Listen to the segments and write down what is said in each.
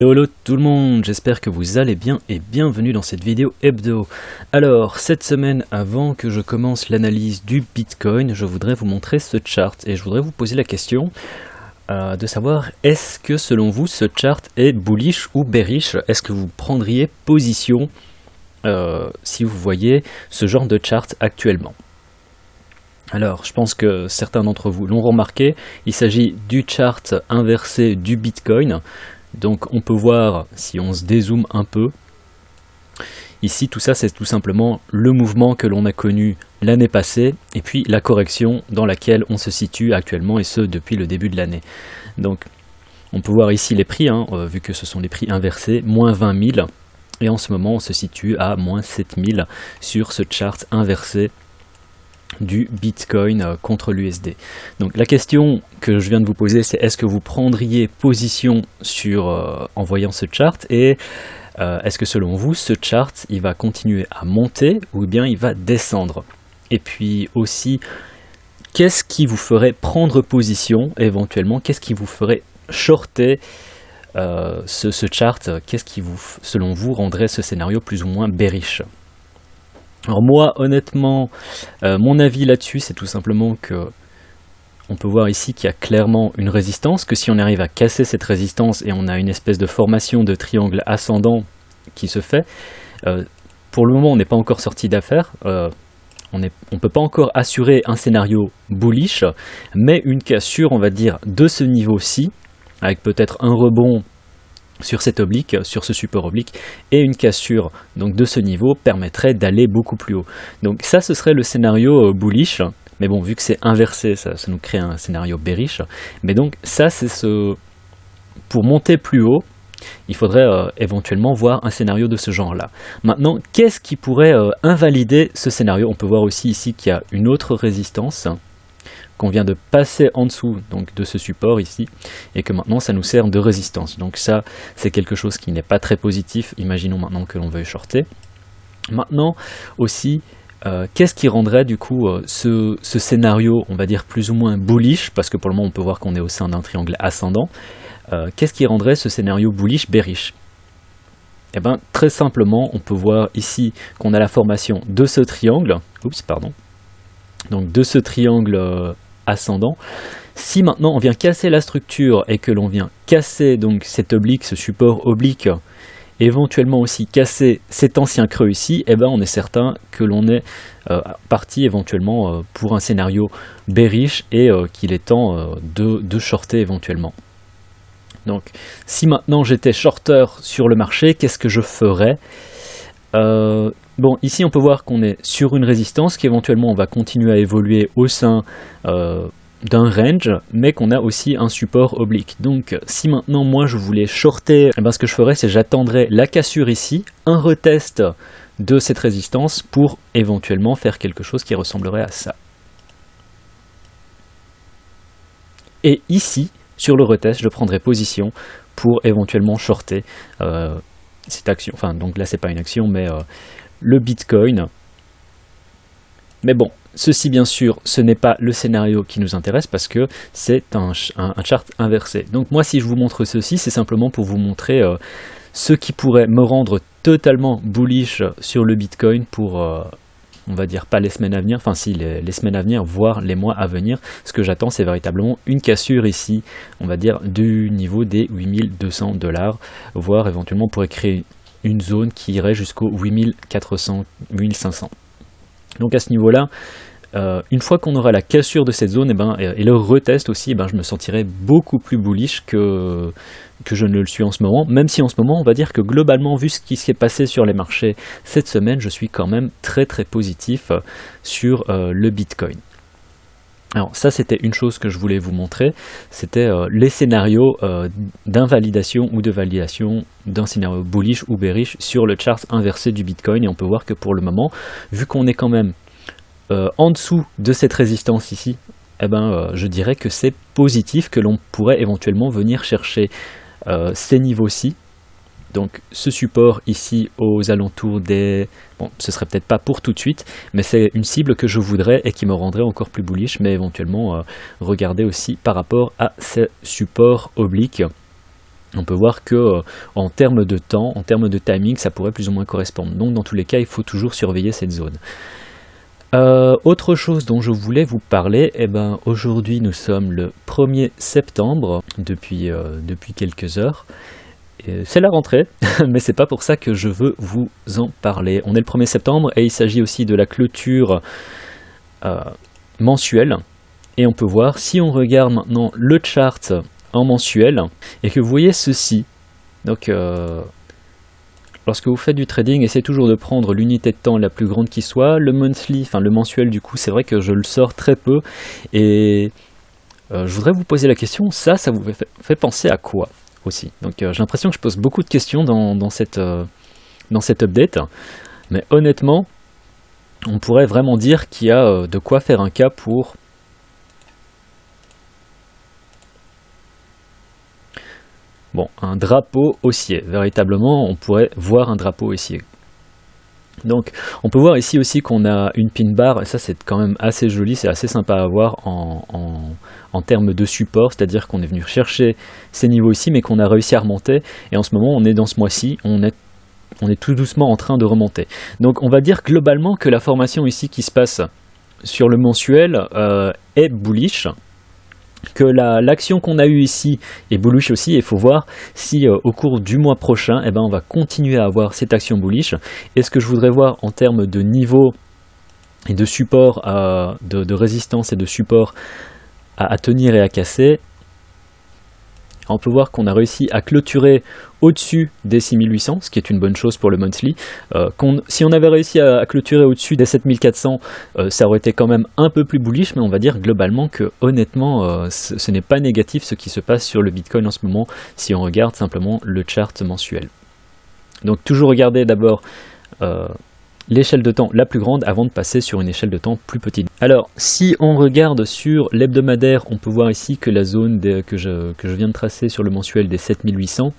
Hello tout le monde, j'espère que vous allez bien et bienvenue dans cette vidéo hebdo. Alors, cette semaine, avant que je commence l'analyse du Bitcoin, je voudrais vous montrer ce chart et je voudrais vous poser la question de savoir est-ce que selon vous ce chart est bullish ou bearish? Est-ce que vous prendriez position si vous voyez ce genre de chart actuellement? Alors, je pense que certains d'entre vous l'ont remarqué, il s'agit du chart inversé du Bitcoin. Donc on peut voir, si on se dézoome un peu, ici tout ça c'est tout simplement le mouvement que l'on a connu l'année passée et puis la correction dans laquelle on se situe actuellement et ce depuis le début de l'année. Donc on peut voir ici les prix, vu que ce sont les prix inversés, moins 20 000 et en ce moment on se situe à moins 7 000 sur ce chart inversé du Bitcoin contre l'USD. Donc la question que je viens de vous poser, c'est est-ce que vous prendriez position en voyant ce chart et est-ce que selon vous ce chart il va continuer à monter ou bien il va descendre? Et puis aussi, qu'est-ce qui vous ferait prendre position éventuellement? Qu'est-ce qui vous ferait shorter ce chart? Qu'est-ce qui selon vous rendrait ce scénario plus ou moins bearish? Alors moi, honnêtement, mon avis là-dessus, c'est tout simplement que on peut voir ici qu'il y a clairement une résistance, que si on arrive à casser cette résistance et on a une espèce de formation de triangle ascendant qui se fait, pour le moment on n'est pas encore sorti d'affaire, on ne peut pas encore assurer un scénario bullish, mais une cassure, on va dire, de ce niveau-ci, avec peut-être un rebond sur cet oblique, sur ce support oblique, et une cassure donc de ce niveau permettrait d'aller beaucoup plus haut. Donc ça ce serait le scénario bullish, mais bon vu que c'est inversé ça nous crée un scénario bearish, mais donc ça c'est pour monter plus haut, il faudrait éventuellement voir un scénario de ce genre là. Maintenant qu'est-ce qui pourrait invalider ce scénario? On peut voir aussi ici qu'il y a une autre résistance qu'on vient de passer en dessous donc de ce support ici et que maintenant ça nous sert de résistance. Donc ça c'est quelque chose qui n'est pas très positif. Imaginons maintenant que l'on veuille shorter. Maintenant aussi qu'est-ce qui rendrait du coup ce scénario on va dire plus ou moins bullish, parce que pour le moment on peut voir qu'on est au sein d'un triangle ascendant. Qu'est-ce qui rendrait ce scénario bullish bearish? Eh bien très simplement on peut voir ici qu'on a la formation de ce triangle. Donc de ce triangle ascendant. Si maintenant on vient casser la structure et que l'on vient casser donc cet oblique, ce support oblique, éventuellement aussi casser cet ancien creux ici, eh ben on est certain que l'on est parti éventuellement pour un scénario bearish et qu'il est temps de shorter éventuellement. Donc si maintenant j'étais shorter sur le marché, qu'est-ce que je ferais? Bon, ici on peut voir qu'on est sur une résistance qui éventuellement on va continuer à évoluer au sein d'un range, mais qu'on a aussi un support oblique. Donc si maintenant moi je voulais shorter, eh ben, ce que je ferais c'est j'attendrais la cassure ici, un retest de cette résistance pour éventuellement faire quelque chose qui ressemblerait à ça. Et ici, sur le retest, je prendrai position pour éventuellement shorter cette action. Enfin, donc là c'est pas une action, mais le Bitcoin. Mais bon, ceci bien sûr, ce n'est pas le scénario qui nous intéresse parce que c'est un chart inversé. Donc moi, si je vous montre ceci, c'est simplement pour vous montrer ce qui pourrait me rendre totalement bullish sur le Bitcoin pour, on va dire, pas les semaines à venir, enfin si, les semaines à venir, voire les mois à venir. Ce que j'attends, c'est véritablement une cassure ici, on va dire, du niveau des 8200 $, voire éventuellement on pourrait créer une zone qui irait jusqu'aux 8400, 1500. Donc à ce niveau-là, une fois qu'on aura la cassure de cette zone et le retest aussi, je me sentirai beaucoup plus bullish que je ne le suis en ce moment, même si en ce moment on va dire que globalement, vu ce qui s'est passé sur les marchés cette semaine, je suis quand même très très positif sur le Bitcoin. Alors ça c'était une chose que je voulais vous montrer, c'était les scénarios d'invalidation ou de validation d'un scénario bullish ou bearish sur le chart inversé du Bitcoin, et on peut voir que pour le moment, vu qu'on est quand même en dessous de cette résistance ici, je dirais que c'est positif, que l'on pourrait éventuellement venir chercher ces niveaux-ci. Donc ce support ici aux alentours des... Bon, ce serait peut-être pas pour tout de suite, mais c'est une cible que je voudrais et qui me rendrait encore plus bullish, mais éventuellement regarder aussi par rapport à ces supports obliques on peut voir que en termes de temps, en termes de timing, ça pourrait plus ou moins correspondre. Donc dans tous les cas, il faut toujours surveiller cette zone. Autre chose dont je voulais vous parler, aujourd'hui nous sommes le 1er septembre, depuis quelques heures. C'est la rentrée, mais c'est pas pour ça que je veux vous en parler. On est le 1er septembre et il s'agit aussi de la clôture mensuelle. Et on peut voir, si on regarde maintenant le chart en mensuel, et que vous voyez ceci, donc lorsque vous faites du trading, essayez toujours de prendre l'unité de temps la plus grande qui soit. Le monthly, enfin le mensuel du coup, c'est vrai que je le sors très peu. Et je voudrais vous poser la question, ça vous fait penser à quoi aussi? Donc j'ai l'impression que je pose beaucoup de questions dans cette update. Mais honnêtement, on pourrait vraiment dire qu'il y a de quoi faire un cas pour... Bon, un drapeau haussier, véritablement, on pourrait voir un drapeau haussier. Donc, on peut voir ici aussi qu'on a une pin bar, et ça c'est quand même assez joli, c'est assez sympa à voir en termes de support, c'est-à-dire qu'on est venu chercher ces niveaux ici, mais qu'on a réussi à remonter, et en ce moment on est dans ce mois-ci, on est tout doucement en train de remonter. Donc on va dire globalement que la formation ici qui se passe sur le mensuel est bullish, que l'action qu'on a eue ici est bullish aussi, et il faut voir si au cours du mois prochain, on va continuer à avoir cette action bullish. Et ce que je voudrais voir en termes de niveau et de support, de résistance et de support à tenir et à casser, on peut voir qu'on a réussi à clôturer au-dessus des 6800, ce qui est une bonne chose pour le monthly. Si on avait réussi à clôturer au-dessus des 7400, ça aurait été quand même un peu plus bullish, mais on va dire globalement que honnêtement, ce n'est pas négatif ce qui se passe sur le Bitcoin en ce moment, si on regarde simplement le chart mensuel. Donc toujours regarder d'abord l'échelle de temps la plus grande avant de passer sur une échelle de temps plus petite. Alors, si on regarde sur l'hebdomadaire, on peut voir ici que la zone que je viens de tracer sur le mensuel des 7800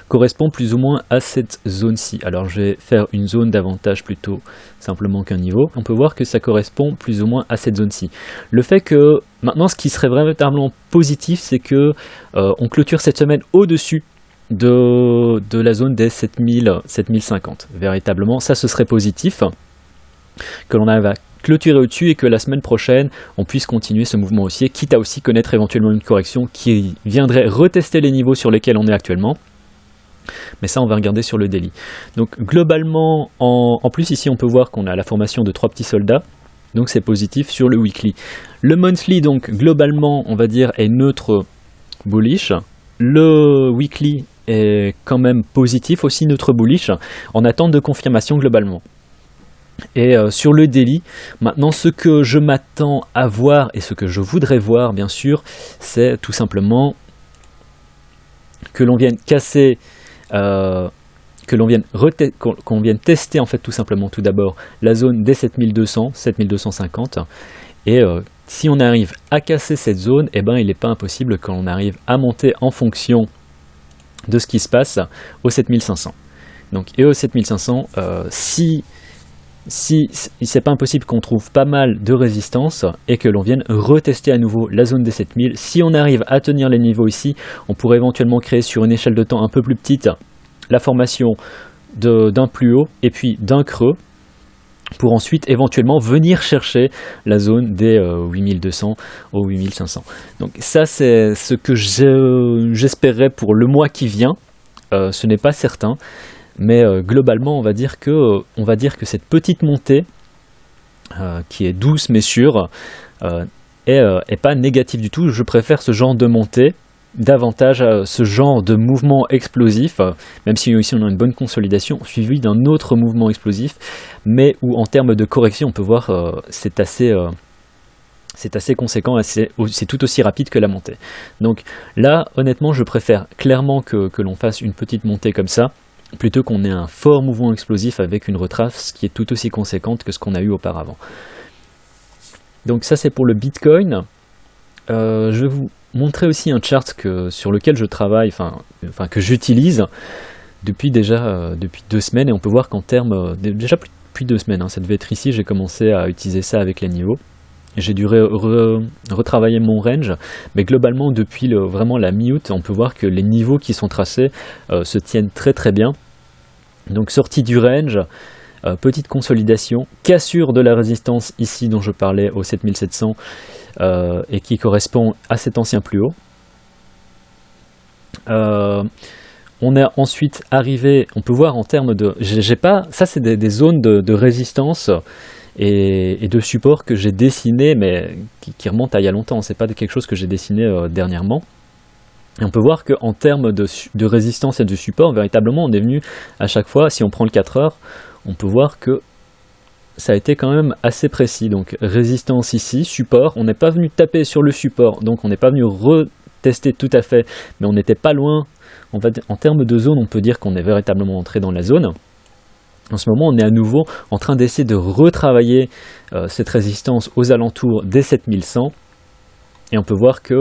correspond plus ou moins à cette zone-ci. Alors, je vais faire une zone d'avantage plutôt simplement qu'un niveau. On peut voir que ça correspond plus ou moins à cette zone-ci. Le fait que, maintenant, ce qui serait véritablement positif, c'est que on clôture cette semaine au-dessus de la zone des 7050. Véritablement, ça ce serait positif, que l'on arrive à clôturer au-dessus et que la semaine prochaine, on puisse continuer ce mouvement haussier, quitte à aussi connaître éventuellement une correction qui viendrait retester les niveaux sur lesquels on est actuellement. Mais ça, on va regarder sur le daily. Donc globalement, en plus ici, on peut voir qu'on a la formation de 3 petits soldats. Donc c'est positif sur le weekly. Le monthly, donc globalement, on va dire, est neutre bullish. Le weekly est quand même positif, aussi neutre bullish, en attente de confirmation globalement. Et sur le daily, maintenant ce que je m'attends à voir et ce que je voudrais voir bien sûr, c'est tout simplement que l'on vienne casser, qu'on vienne tester en fait tout simplement tout d'abord la zone des 7200, 7250, et si on arrive à casser cette zone, il n'est pas impossible que l'on arrive à monter en fonction de ce qui se passe au 7500. Donc, et au 7500, si c'est pas impossible qu'on trouve pas mal de résistance et que l'on vienne retester à nouveau la zone des 7000, si on arrive à tenir les niveaux ici, on pourrait éventuellement créer sur une échelle de temps un peu plus petite la formation d'un plus haut et puis d'un creux, pour ensuite éventuellement venir chercher la zone des 8200 aux 8500. Donc ça c'est ce que j'espérais pour le mois qui vient. Ce n'est pas certain, mais globalement on va dire que cette petite montée qui est douce mais sûre est pas négative du tout. Je préfère ce genre de montée davantage à ce genre de mouvement explosif, même si ici on a une bonne consolidation suivie d'un autre mouvement explosif, mais où en termes de correction on peut voir c'est assez conséquent et c'est tout aussi rapide que la montée. Donc là honnêtement je préfère clairement que l'on fasse une petite montée comme ça plutôt qu'on ait un fort mouvement explosif avec une retrace qui est tout aussi conséquente que ce qu'on a eu auparavant. Donc ça c'est pour le Bitcoin. Je vais vous montrer aussi un chart sur lequel je travaille, que j'utilise depuis 2 semaines, et on peut voir qu'en termes, déjà depuis 2 semaines, ça devait être ici, j'ai commencé à utiliser ça avec les niveaux. j'ai dû retravailler mon range, mais globalement depuis vraiment la mi-août, on peut voir que les niveaux qui sont tracés se tiennent très très bien. Donc sortie du range, petite consolidation, cassure de la résistance ici dont je parlais au 7700 et qui correspond à cet ancien plus haut. On est ensuite arrivé, on peut voir en termes de... ça c'est des zones de résistance et de support que j'ai dessiné, mais qui remontent à il y a longtemps, c'est pas quelque chose que j'ai dessiné dernièrement. Et on peut voir qu'en termes de résistance et de support, véritablement on est venu à chaque fois, si on prend le 4 heures, on peut voir que ça a été quand même assez précis. Donc résistance ici, support, on n'est pas venu taper sur le support, donc on n'est pas venu retester tout à fait, mais on n'était pas loin. En termes de zone, on peut dire qu'on est véritablement entré dans la zone. En ce moment, on est à nouveau en train d'essayer de retravailler cette résistance aux alentours des 7100. Et on peut voir que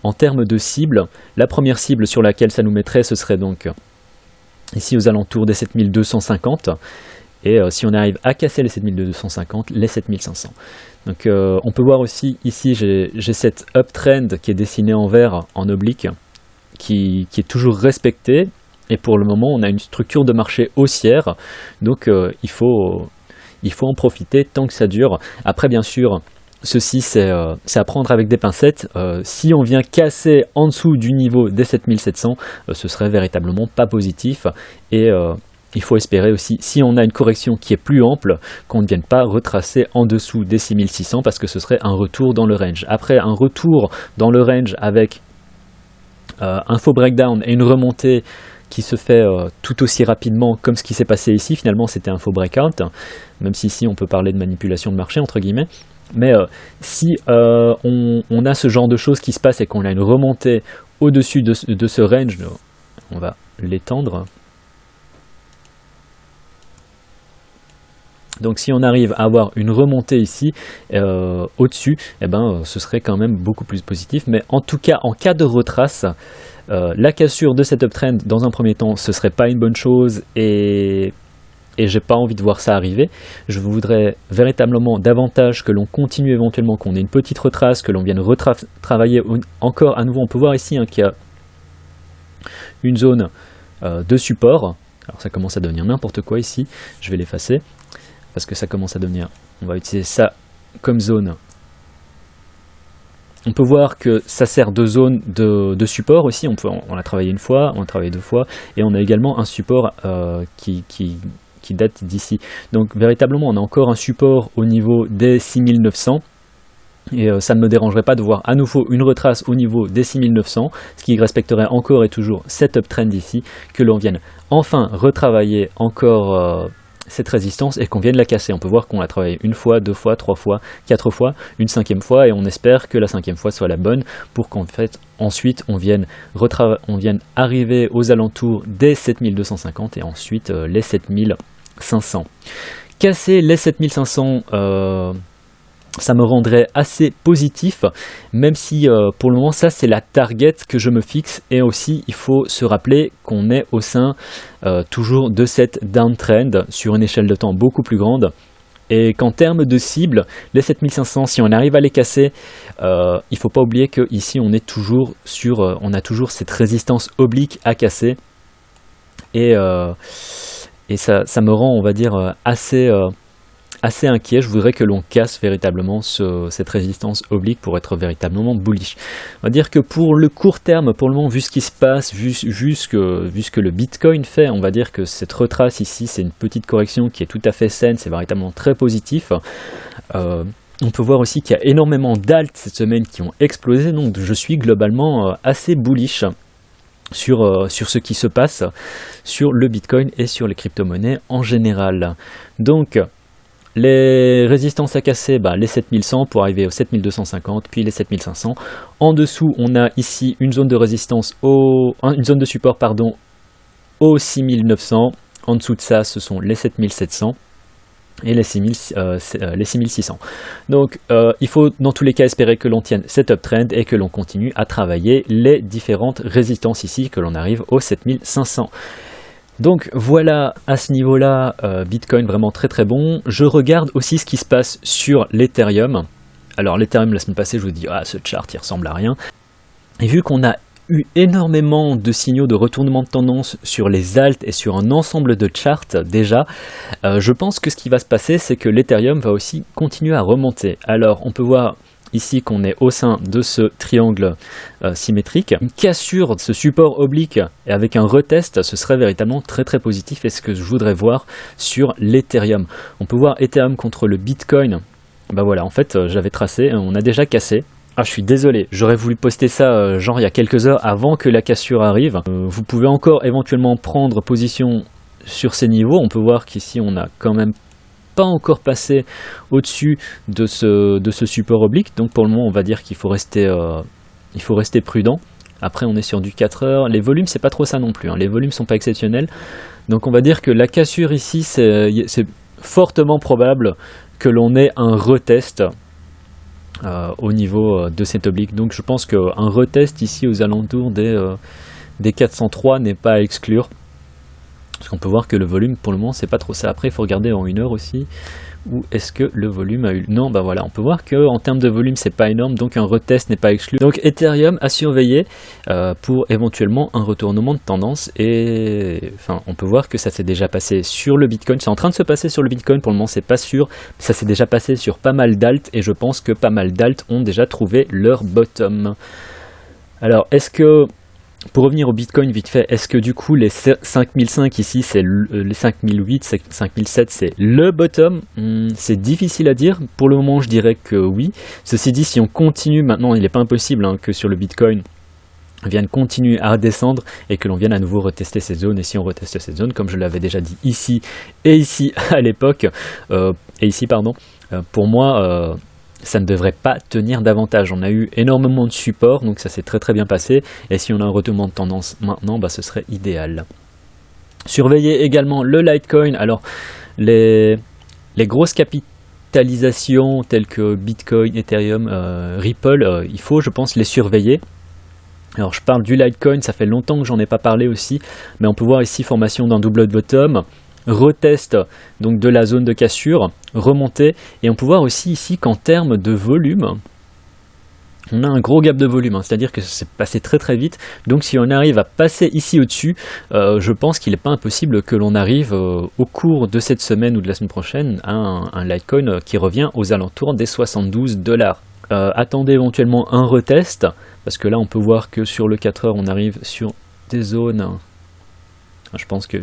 en termes de cible, la première cible sur laquelle ça nous mettrait, ce serait donc ici aux alentours des 7250. Et si on arrive à casser les 7250, les 7500. Donc on peut voir aussi ici, j'ai cette uptrend qui est dessinée en vert, en oblique, qui est toujours respectée. Et pour le moment, on a une structure de marché haussière. Donc il faut en profiter tant que ça dure. Après, bien sûr, ceci, c'est à prendre avec des pincettes. Si on vient casser en dessous du niveau des 7700, ce serait véritablement pas positif. Et il faut espérer aussi, si on a une correction qui est plus ample, qu'on ne vienne pas retracer en dessous des 6600 parce que ce serait un retour dans le range. Après un retour dans le range avec un faux breakdown et une remontée qui se fait tout aussi rapidement comme ce qui s'est passé ici, finalement c'était un faux breakout, même si ici on peut parler de manipulation de marché entre guillemets. Mais si on a ce genre de choses qui se passent et qu'on a une remontée au-dessus de ce range, on va l'étendre. Donc si on arrive à avoir une remontée ici au-dessus, ce serait quand même beaucoup plus positif. Mais en tout cas, en cas de retrace, la cassure de cette uptrend dans un premier temps, ce serait pas une bonne chose et j'ai pas envie de voir ça arriver. Je voudrais véritablement davantage que l'on continue éventuellement, qu'on ait une petite retrace, que l'on vienne travailler encore à nouveau. On peut voir ici qu'il y a une zone de support. Alors ça commence à devenir n'importe quoi ici. Je vais l'effacer. Parce que ça commence à devenir, on va utiliser ça comme zone. On peut voir que ça sert de zone de support aussi, on l'a travaillé une fois, on l'a travaillé deux fois, et on a également un support qui date d'ici. Donc véritablement on a encore un support au niveau des 6900, et ça ne me dérangerait pas de voir à nouveau une retrace au niveau des 6900, ce qui respecterait encore et toujours cette uptrend ici, que l'on vienne enfin retravailler encore cette résistance et qu'on vienne la casser. On peut voir qu'on l'a travaillé une fois, deux fois, trois fois, quatre fois, une cinquième fois, et on espère que la cinquième fois soit la bonne pour qu'en fait ensuite on vienne arriver aux alentours des 7250 et ensuite les 7500. Casser les 7500, ça me rendrait assez positif, même si pour le moment ça c'est la target que je me fixe, et aussi il faut se rappeler qu'on est au sein toujours de cette downtrend sur une échelle de temps beaucoup plus grande, et qu'en termes de cible, les 7500, si on arrive à les casser, il ne faut pas oublier qu'ici on est toujours on a toujours cette résistance oblique à casser, et ça me rend, on va dire, assez inquiet. Je voudrais que l'on casse véritablement cette résistance oblique pour être véritablement bullish. On va dire que pour le court terme, pour le moment, vu ce qui se passe, vu ce que le Bitcoin fait, on va dire que cette retrace ici, c'est une petite correction qui est tout à fait saine, c'est véritablement très positif. On peut voir aussi qu'il y a énormément d'alts cette semaine qui ont explosé, donc je suis globalement assez bullish sur ce qui se passe sur le Bitcoin et sur les crypto-monnaies en général. Donc les résistances à casser, les 7100 pour arriver aux 7250, puis les 7500. En dessous, on a ici une zone de résistance, une zone de support, aux 6900. En dessous de ça, ce sont les 7700 et les 6600. Donc, il faut dans tous les cas espérer que l'on tienne cette uptrend et que l'on continue à travailler les différentes résistances ici, que l'on arrive aux 7500. Donc voilà, à ce niveau-là, Bitcoin vraiment très très bon. Je regarde aussi ce qui se passe sur l'Ethereum. Alors l'Ethereum la semaine passée, je vous dis ah ce chart il ressemble à rien. Et vu qu'on a eu énormément de signaux de retournement de tendance sur les alts et sur un ensemble de charts déjà, je pense que ce qui va se passer, c'est que l'Ethereum va aussi continuer à remonter. Alors on peut voir ici qu'on est au sein de ce triangle symétrique. Une cassure de ce support oblique et avec un retest, ce serait véritablement très très positif et ce que je voudrais voir sur l'Ethereum. On peut voir Ethereum contre le Bitcoin. Bah voilà, en fait j'avais tracé, on a déjà cassé. Ah, je suis désolé, j'aurais voulu poster ça genre il y a quelques heures avant que la cassure arrive. Vous pouvez encore éventuellement prendre position sur ces niveaux. On peut voir qu'ici on n'a quand même pas encore passé au-dessus de ce support oblique. Donc pour le moment on va dire qu'il faut rester prudent. Après on est sur du 4 heures. Les volumes c'est pas trop ça non plus, hein. Les volumes sont pas exceptionnels. Donc on va dire que la cassure ici c'est fortement probable que l'on ait un retest au niveau de cet oblique. Donc je pense qu'un retest ici aux alentours des 403 n'est pas à exclure. Parce qu'on peut voir que le volume pour le moment c'est pas trop ça. Après il faut regarder en 1 heure aussi. Où est-ce que le volume a eu... Non, bah voilà, on peut voir qu'en termes de volume c'est pas énorme, donc un retest n'est pas exclu. Donc Ethereum à surveiller pour éventuellement un retournement de tendance. Et enfin, on peut voir que ça s'est déjà passé sur le Bitcoin. C'est en train de se passer sur le Bitcoin, pour le moment c'est pas sûr. Mais ça s'est déjà passé sur pas mal d'alt et je pense que pas mal d'alt ont déjà trouvé leur bottom. Alors est-ce que... Pour revenir au Bitcoin vite fait, est-ce que du coup les 5005 ici, c'est les 5008, 5007 c'est le bottom? C'est difficile à dire, pour le moment je dirais que oui. Ceci dit, si on continue maintenant, il n'est pas impossible que sur le Bitcoin vienne continuer à descendre et que l'on vienne à nouveau retester ces zones. Et si on reteste ces zones, comme je l'avais déjà dit ici et ici à l'époque, pour moi... ça ne devrait pas tenir davantage. On a eu énormément de support, donc ça s'est très très bien passé. Et si on a un retournement de tendance maintenant, bah, ce serait idéal. Surveillez également le Litecoin. Alors, les grosses capitalisations telles que Bitcoin, Ethereum, Ripple, il faut, je pense, les surveiller. Alors, je parle du Litecoin, ça fait longtemps que j'en ai pas parlé aussi, mais on peut voir ici formation d'un double bottom. Retest donc de la zone de cassure, remontée, et on peut voir aussi ici qu'en termes de volume, on a un gros gap de volume, c'est-à-dire que c'est passé très très vite. Donc si on arrive à passer ici au-dessus, je pense qu'il n'est pas impossible que l'on arrive au cours de cette semaine ou de la semaine prochaine à un Litecoin qui revient aux alentours des 72 $. Attendez éventuellement un retest, parce que là on peut voir que sur le 4 heures on arrive sur des zones, je pense que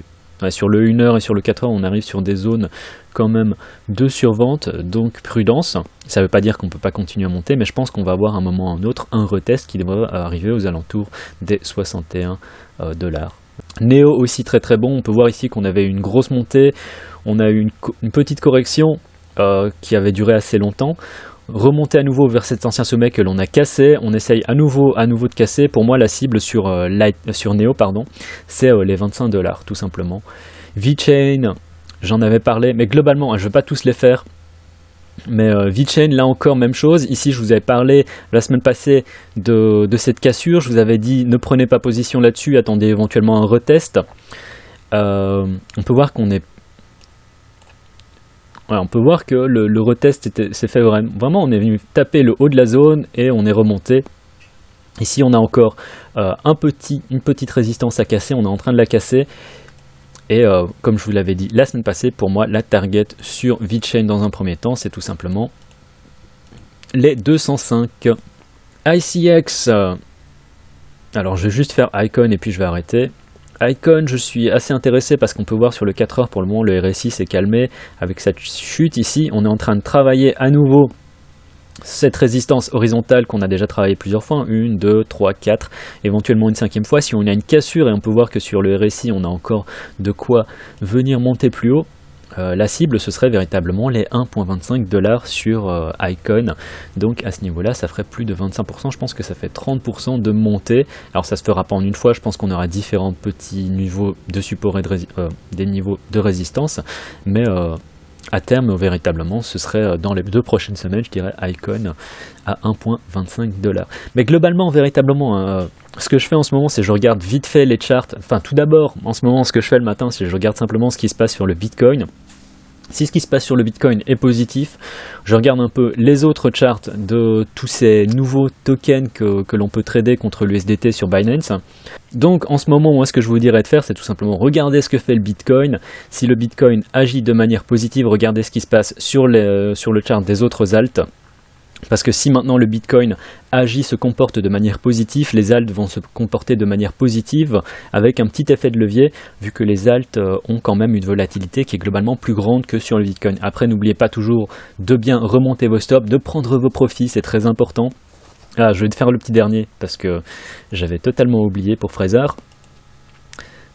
sur le 1 heure et sur le 4 heures, on arrive sur des zones quand même de survente, donc prudence. Ça ne veut pas dire qu'on ne peut pas continuer à monter, mais je pense qu'on va avoir à un moment ou un autre un retest qui devrait arriver aux alentours des 61 $. Neo aussi très très bon, on peut voir ici qu'on avait une grosse montée, on a eu une petite correction qui avait duré assez longtemps. Remonter à nouveau vers cet ancien sommet que l'on a cassé, on essaye à nouveau de casser. Pour moi la cible sur Neo, c'est les 25 $, tout simplement. VeChain, j'en avais parlé, mais globalement, je ne vais pas tous les faire, mais VeChain, là encore, même chose. Ici, je vous avais parlé la semaine passée de cette cassure, je vous avais dit ne prenez pas position là-dessus, attendez éventuellement un retest. On peut voir qu'on est... Voilà, on peut voir que le retest s'est fait vraiment, on est venu taper le haut de la zone et on est remonté. Ici on a encore une petite résistance à casser, on est en train de la casser. Et comme je vous l'avais dit la semaine passée, pour moi la target sur VeChain dans un premier temps, c'est tout simplement les 205. ICX, alors je vais juste faire Icon et puis je vais arrêter. Icon, je suis assez intéressé parce qu'on peut voir sur le 4 heures pour le moment le RSI s'est calmé avec cette chute ici. On est en train de travailler à nouveau cette résistance horizontale qu'on a déjà travaillé plusieurs fois, 1, 2, 3, 4, éventuellement une 5e fois. Si on a une cassure et on peut voir que sur le RSI on a encore de quoi venir monter plus haut, la cible ce serait véritablement les 1,25 $ sur Icon. Donc à ce niveau là ça ferait plus de 25%, je pense que ça fait 30% de montée. Alors ça se fera pas en une fois, je pense qu'on aura différents petits niveaux de support et des niveaux de résistance, mais à terme véritablement ce serait dans les 2 prochaines semaines, je dirais Icon à 1,25 $. Mais globalement véritablement ce que je fais en ce moment, c'est je regarde vite fait les charts. Enfin tout d'abord en ce moment ce que je fais le matin, c'est je regarde simplement ce qui se passe sur le Bitcoin. Si ce qui se passe sur le Bitcoin est positif, je regarde un peu les autres charts de tous ces nouveaux tokens que l'on peut trader contre l'USDT sur Binance. Donc en ce moment, moi ce que je vous dirais de faire, c'est tout simplement regarder ce que fait le Bitcoin. Si le Bitcoin agit de manière positive, regardez ce qui se passe sur le chart des autres alts. Parce que si maintenant le Bitcoin agit, se comporte de manière positive, les alts vont se comporter de manière positive avec un petit effet de levier, vu que les alts ont quand même une volatilité qui est globalement plus grande que sur le Bitcoin. Après, n'oubliez pas toujours de bien remonter vos stops, de prendre vos profits, c'est très important. Ah, je vais te faire le petit dernier, parce que j'avais totalement oublié pour Fraser.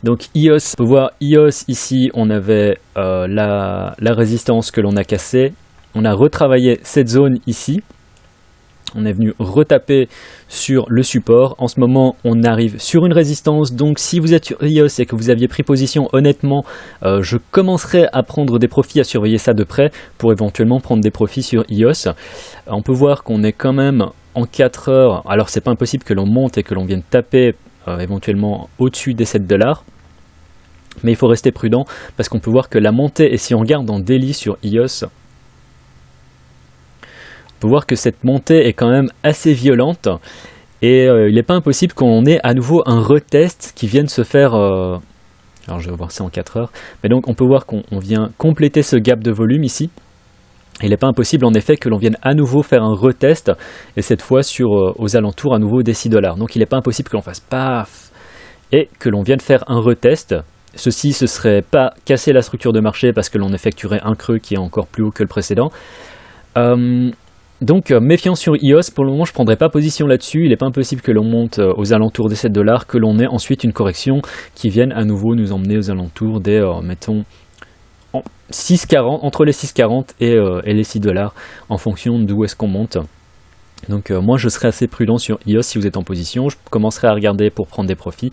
Donc EOS, on peut voir EOS ici, on avait la résistance que l'on a cassée. On a retravaillé cette zone ici, on est venu retaper sur le support. En ce moment, on arrive sur une résistance, donc si vous êtes sur EOS et que vous aviez pris position, honnêtement, je commencerai à prendre des profits, à surveiller ça de près, pour éventuellement prendre des profits sur EOS. On peut voir qu'on est quand même en 4 heures, alors c'est pas impossible que l'on monte et que l'on vienne taper éventuellement au-dessus des 7 $. Mais il faut rester prudent, parce qu'on peut voir que la montée, et si on regarde en daily sur EOS, on peut voir que cette montée est quand même assez violente et il n'est pas impossible qu'on ait à nouveau un retest qui vienne se faire, alors je vais voir ça en 4 heures, mais donc on peut voir qu'on vient compléter ce gap de volume ici. Il n'est pas impossible en effet que l'on vienne à nouveau faire un retest et cette fois aux alentours à nouveau des 6 $. Donc il n'est pas impossible que l'on fasse paf et que l'on vienne faire un retest. Ceci, ce serait pas casser la structure de marché parce que l'on effectuerait un creux qui est encore plus haut que le précédent. Donc méfiant sur EOS, pour le moment je ne prendrai pas position là-dessus, il n'est pas impossible que l'on monte aux alentours des 7 $, que l'on ait ensuite une correction qui vienne à nouveau nous emmener aux alentours des, mettons, 6,40, entre les 6,40 et les 6 $ en fonction d'où est-ce qu'on monte. Donc moi je serai assez prudent sur EOS si vous êtes en position, je commencerai à regarder pour prendre des profits.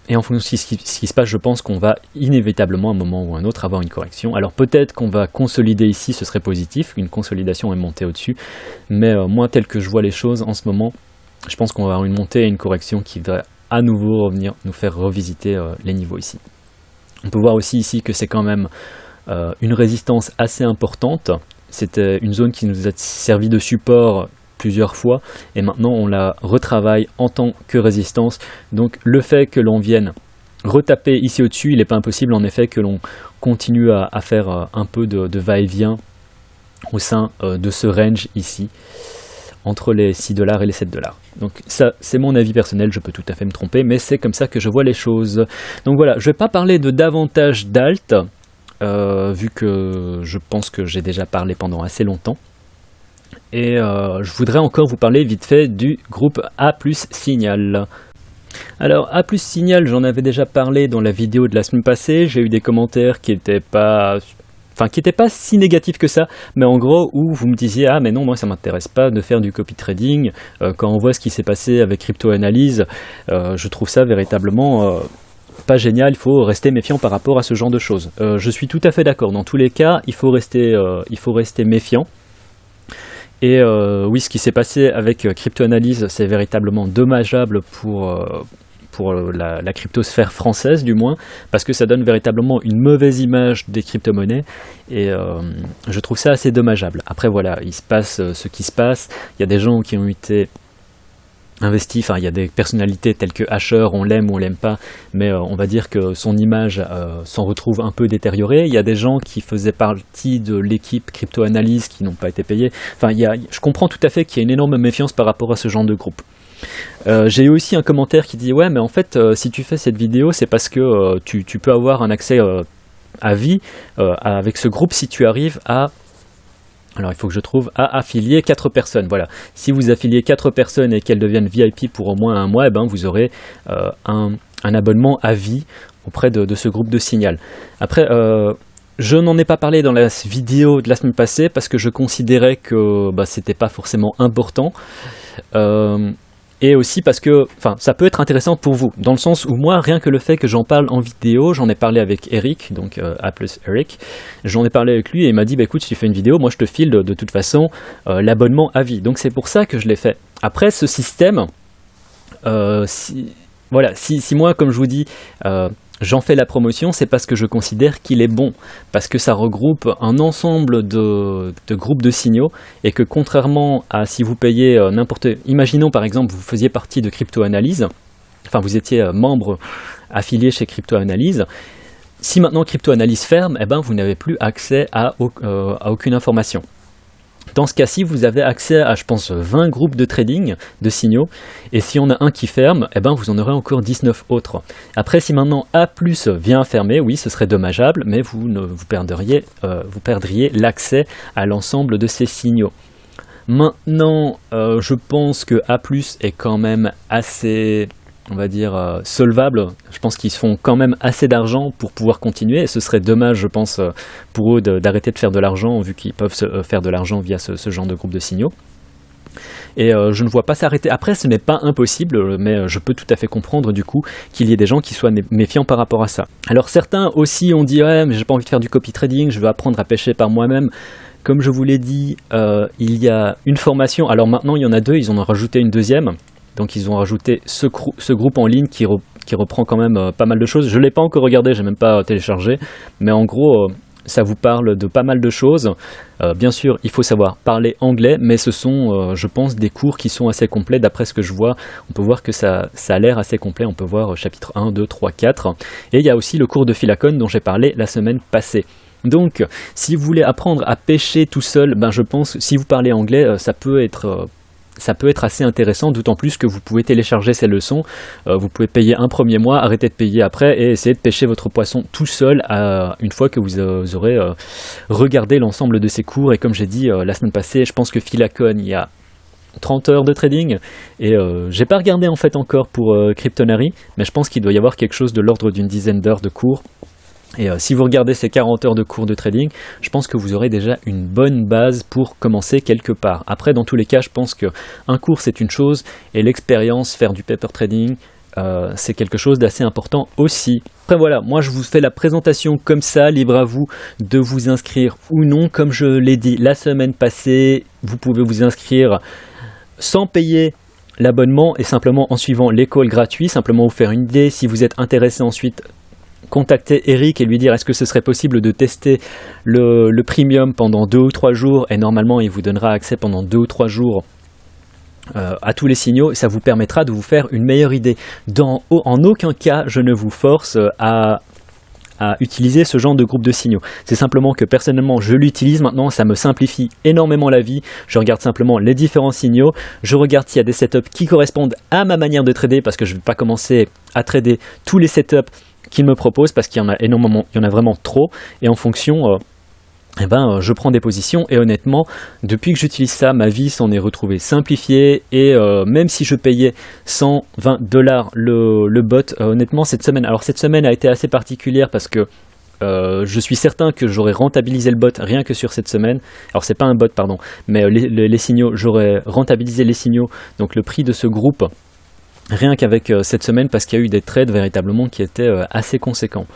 Et en fonction de ce qui se passe, je pense qu'on va inévitablement, à un moment ou à un autre, avoir une correction. Alors peut-être qu'on va consolider ici, ce serait positif, une consolidation est montée au-dessus. Mais moi, tel que je vois les choses en ce moment, je pense qu'on va avoir une montée et une correction qui va à nouveau revenir nous faire revisiter les niveaux ici. On peut voir aussi ici que c'est quand même une résistance assez importante. C'était une zone qui nous a servi de support plusieurs fois et maintenant on la retravaille en tant que résistance. Donc le fait que l'on vienne retaper ici au-dessus, il n'est pas impossible en effet que l'on continue à faire un peu de va-et-vient au sein de ce range ici entre les 6 $ et les 7 $. Donc ça c'est mon avis personnel, je peux tout à fait me tromper, mais c'est comme ça que je vois les choses. Donc voilà, je ne vais pas parler de davantage d'alt vu que je pense que j'ai déjà parlé pendant assez longtemps. Et je voudrais encore vous parler vite fait du groupe A+ Signal. Alors A+ Signal, j'en avais déjà parlé dans la vidéo de la semaine passée, j'ai eu des commentaires qui n'étaient pas si négatifs que ça, mais en gros où vous me disiez ah mais non moi ça m'intéresse pas de faire du copy trading, quand on voit ce qui s'est passé avec Crypto Analyse, je trouve ça véritablement pas génial, il faut rester méfiant par rapport à ce genre de choses. Je suis tout à fait d'accord, dans tous les cas il faut rester méfiant. Et oui, ce qui s'est passé avec Crypto Analyse, c'est véritablement dommageable pour la cryptosphère française du moins, parce que ça donne véritablement une mauvaise image des crypto-monnaies, et je trouve ça assez dommageable. Après voilà, il se passe ce qui se passe, il y a des gens qui ont été investi, enfin il y a des personnalités telles que Asher, on l'aime ou on l'aime pas, mais on va dire que son image s'en retrouve un peu détériorée. Il y a des gens qui faisaient partie de l'équipe Crypto Analyse qui n'ont pas été payés. Enfin je comprends tout à fait qu'il y a une énorme méfiance par rapport à ce genre de groupe. J'ai eu aussi un commentaire qui dit ouais mais en fait si tu fais cette vidéo c'est parce que tu peux avoir un accès à vie avec ce groupe si tu arrives à... Alors il faut que je trouve à affilier 4 personnes. Voilà. Si vous affiliez 4 personnes et qu'elles deviennent VIP pour au moins un mois, eh ben, vous aurez un abonnement à vie auprès de ce groupe de Signal. Après, je n'en ai pas parlé dans la vidéo de la semaine passée parce que je considérais que c'était pas forcément important. Et aussi parce que ça peut être intéressant pour vous, dans le sens où moi, rien que le fait que j'en parle en vidéo, j'en ai parlé avec Eric, donc A+ Eric, j'en ai parlé avec lui et il m'a dit écoute, si tu fais une vidéo, moi je te file de toute façon l'abonnement à vie. Donc c'est pour ça que je l'ai fait. Après ce système, si moi, comme je vous dis, j'en fais la promotion, c'est parce que je considère qu'il est bon, parce que ça regroupe un ensemble de groupes de signaux, et que contrairement à si vous payez imaginons par exemple vous faisiez partie de Crypto-Analyse, enfin vous étiez membre affilié chez Crypto-Analyse, si maintenant Crypto-Analyse ferme, eh ben, vous n'avez plus accès à aucune information. Dans ce cas-ci, vous avez accès à, je pense, 20 groupes de trading, de signaux, et si on a un qui ferme, eh ben, vous en aurez encore 19 autres. Après, si maintenant A+, vient fermer, oui, ce serait dommageable, mais vous perdriez l'accès à l'ensemble de ces signaux. Maintenant, je pense que A+, est quand même assez, on va dire, solvable. Je pense qu'ils se font quand même assez d'argent pour pouvoir continuer, et ce serait dommage, je pense, pour eux d'arrêter de faire de l'argent, vu qu'ils peuvent faire de l'argent via ce genre de groupe de signaux. Et je ne vois pas s'arrêter. Après, ce n'est pas impossible, mais je peux tout à fait comprendre du coup qu'il y ait des gens qui soient méfiants par rapport à ça. Alors certains aussi ont dit « Ouais, mais j'ai pas envie de faire du copy trading, je veux apprendre à pêcher par moi-même ». Comme je vous l'ai dit, il y a une formation. Alors maintenant, il y en a deux, ils en ont rajouté une deuxième. Donc ils ont rajouté ce groupe en ligne qui reprend quand même pas mal de choses. Je ne l'ai pas encore regardé, je n'ai même pas téléchargé. Mais en gros, ça vous parle de pas mal de choses. Bien sûr, il faut savoir parler anglais, mais ce sont, je pense, des cours qui sont assez complets. D'après ce que je vois, on peut voir que ça a l'air assez complet. On peut voir chapitre 1, 2, 3, 4. Et il y a aussi le cours de Philacon dont j'ai parlé la semaine passée. Donc, si vous voulez apprendre à pêcher tout seul, ben je pense que si vous parlez anglais, ça peut être assez intéressant, d'autant plus que vous pouvez télécharger ces leçons, vous pouvez payer un premier mois, arrêter de payer après et essayer de pêcher votre poisson tout seul une fois que vous aurez regardé l'ensemble de ces cours. Et comme j'ai dit la semaine passée, je pense que Philacon, il y a 30 heures de trading, et j'ai pas regardé en fait encore pour Cryptonary, mais je pense qu'il doit y avoir quelque chose de l'ordre d'une dizaine d'heures de cours. Et si vous regardez ces 40 heures de cours de trading, je pense que vous aurez déjà une bonne base pour commencer quelque part. Après, dans tous les cas, je pense qu'un cours c'est une chose, et l'expérience, faire du paper trading, c'est quelque chose d'assez important aussi. Après voilà, moi je vous fais la présentation comme ça, libre à vous de vous inscrire ou non. Comme je l'ai dit la semaine passée, vous pouvez vous inscrire sans payer l'abonnement et simplement en suivant les calls gratuits, simplement vous faire une idée. Si vous êtes intéressé ensuite, contacter Eric et lui dire est-ce que ce serait possible de tester le premium pendant 2 ou 3 jours, et normalement il vous donnera accès pendant 2 ou 3 jours à tous les signaux, et ça vous permettra de vous faire une meilleure idée. En aucun cas je ne vous force à utiliser ce genre de groupe de signaux. C'est simplement que personnellement je l'utilise maintenant, ça me simplifie énormément la vie. Je regarde simplement les différents signaux, je regarde s'il y a des setups qui correspondent à ma manière de trader, parce que je ne vais pas commencer à trader tous les setups qu'il me propose, parce qu'il y en a énormément, il y en a vraiment trop, et en fonction je prends des positions. Et honnêtement, depuis que j'utilise ça, ma vie s'en est retrouvée simplifiée, et même si je payais $120 le bot, honnêtement cette semaine a été assez particulière, parce que je suis certain que j'aurais rentabilisé le bot rien que sur cette semaine. Alors c'est pas un bot pardon, mais les signaux, j'aurais rentabilisé les signaux, donc le prix de ce groupe, rien qu'avec cette semaine, parce qu'il y a eu des trades véritablement qui étaient assez conséquents.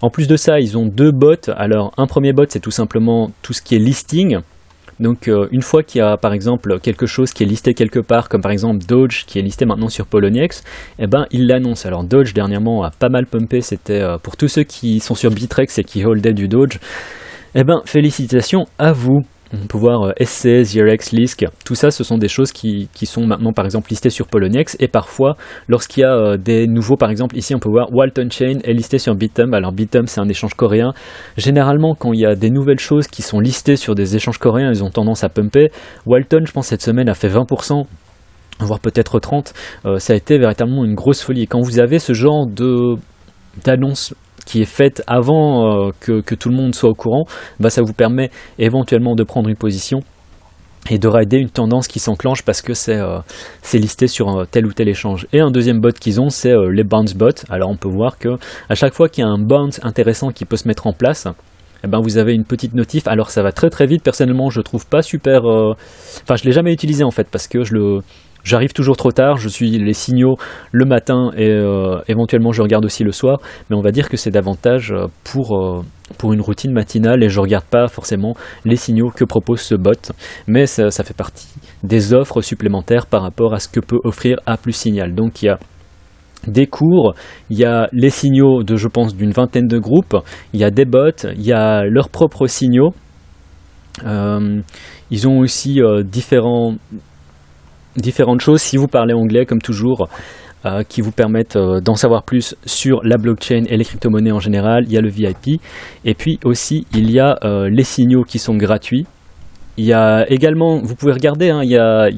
En plus de ça, ils ont 2 bots. Alors un premier bot, c'est tout simplement tout ce qui est listing. Donc une fois qu'il y a par exemple quelque chose qui est listé quelque part, comme par exemple Doge qui est listé maintenant sur Poloniex, eh ben il l'annonce. Alors Doge dernièrement a pas mal pumpé, c'était pour tous ceux qui sont sur Bittrex et qui holdaient du Doge, eh ben félicitations à vous. On peut voir SC, Xerex, Lisk, tout ça ce sont des choses qui sont maintenant par exemple listées sur Poloniex, et parfois lorsqu'il y a des nouveaux, par exemple ici on peut voir Walton Chain est listé sur Bitum. Alors Bitum c'est un échange coréen, généralement quand il y a des nouvelles choses qui sont listées sur des échanges coréens, ils ont tendance à pumper. Walton je pense cette semaine a fait 20%, voire peut-être 30%, ça a été véritablement une grosse folie. Et quand vous avez ce genre d'annonce qui est faite avant que tout le monde soit au courant, bah ça vous permet éventuellement de prendre une position et de rider une tendance qui s'enclenche, parce que c'est listé sur tel ou tel échange. Et un deuxième bot qu'ils ont, c'est les bounce bots. Alors on peut voir que à chaque fois qu'il y a un bounce intéressant qui peut se mettre en place, eh ben vous avez une petite notif. Alors ça va très très vite, personnellement je trouve pas super, enfin je l'ai jamais utilisé en fait, parce que j'arrive toujours trop tard, je suis les signaux le matin et éventuellement je regarde aussi le soir, mais on va dire que c'est davantage pour une routine matinale, et je regarde pas forcément les signaux que propose ce bot, mais ça fait partie des offres supplémentaires par rapport à ce que peut offrir A+ Signal. Donc il y a des cours, il y a les signaux de, je pense, d'une vingtaine de groupes, il y a des bots, il y a leurs propres signaux. Ils ont aussi différentes choses, si vous parlez anglais comme toujours, qui vous permettent d'en savoir plus sur la blockchain et les crypto-monnaies en général. Il y a le VIP, et puis aussi il y a les signaux qui sont gratuits. Il y a également, vous pouvez regarder, hein, il y a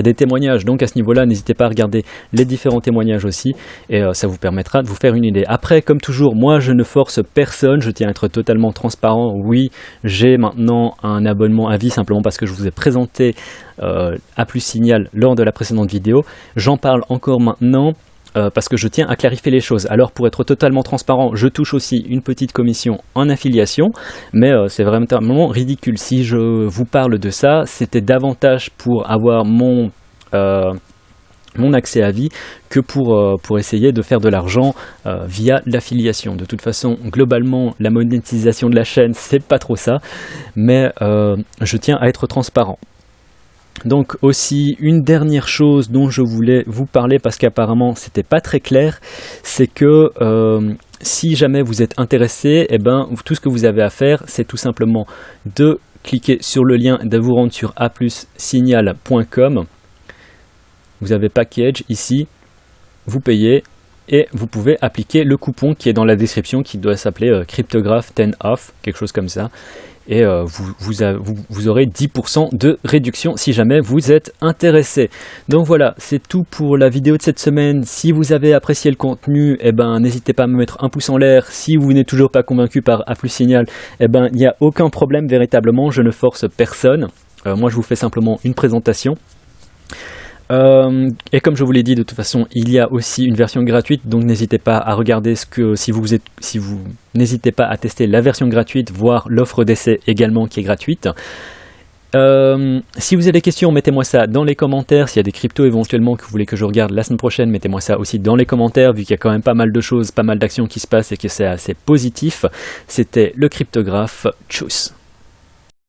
des témoignages, donc à ce niveau-là, n'hésitez pas à regarder les différents témoignages aussi, et ça vous permettra de vous faire une idée. Après, comme toujours, moi je ne force personne, je tiens à être totalement transparent. Oui, j'ai maintenant un abonnement à vie, simplement parce que je vous ai présenté A+ Signal lors de la précédente vidéo. J'en parle encore maintenant, parce que je tiens à clarifier les choses. Alors pour être totalement transparent, je touche aussi une petite commission en affiliation, mais c'est vraiment ridicule. Si je vous parle de ça, c'était davantage pour avoir mon accès à vie que pour essayer de faire de l'argent via l'affiliation. De toute façon, globalement, la monétisation de la chaîne, c'est pas trop ça, mais je tiens à être transparent. Donc aussi, une dernière chose dont je voulais vous parler, parce qu'apparemment c'était pas très clair, c'est que si jamais vous êtes intéressé, eh ben, tout ce que vous avez à faire, c'est tout simplement de cliquer sur le lien, de vous rendre sur aplussignal.com. Vous avez Package ici, vous payez et vous pouvez appliquer le coupon qui est dans la description, qui doit s'appeler Cryptograph 10 off, quelque chose comme ça. Et vous aurez 10% de réduction si jamais vous êtes intéressé. Donc voilà, c'est tout pour la vidéo de cette semaine. Si vous avez apprécié le contenu, eh ben, n'hésitez pas à me mettre un pouce en l'air. Si vous n'êtes toujours pas convaincu par A+ Signal, eh ben, il n'y a aucun problème véritablement, je ne force personne. Moi je vous fais simplement une présentation. Et comme je vous l'ai dit, de toute façon, il y a aussi une version gratuite, donc n'hésitez pas à regarder si vous n'hésitez pas à tester la version gratuite, voire l'offre d'essai également qui est gratuite. Si vous avez des questions, mettez-moi ça dans les commentaires. S'il y a des cryptos éventuellement que vous voulez que je regarde la semaine prochaine, mettez-moi ça aussi dans les commentaires, vu qu'il y a quand même pas mal de choses, pas mal d'actions qui se passent et que c'est assez positif. C'était le cryptographe. Tchuss.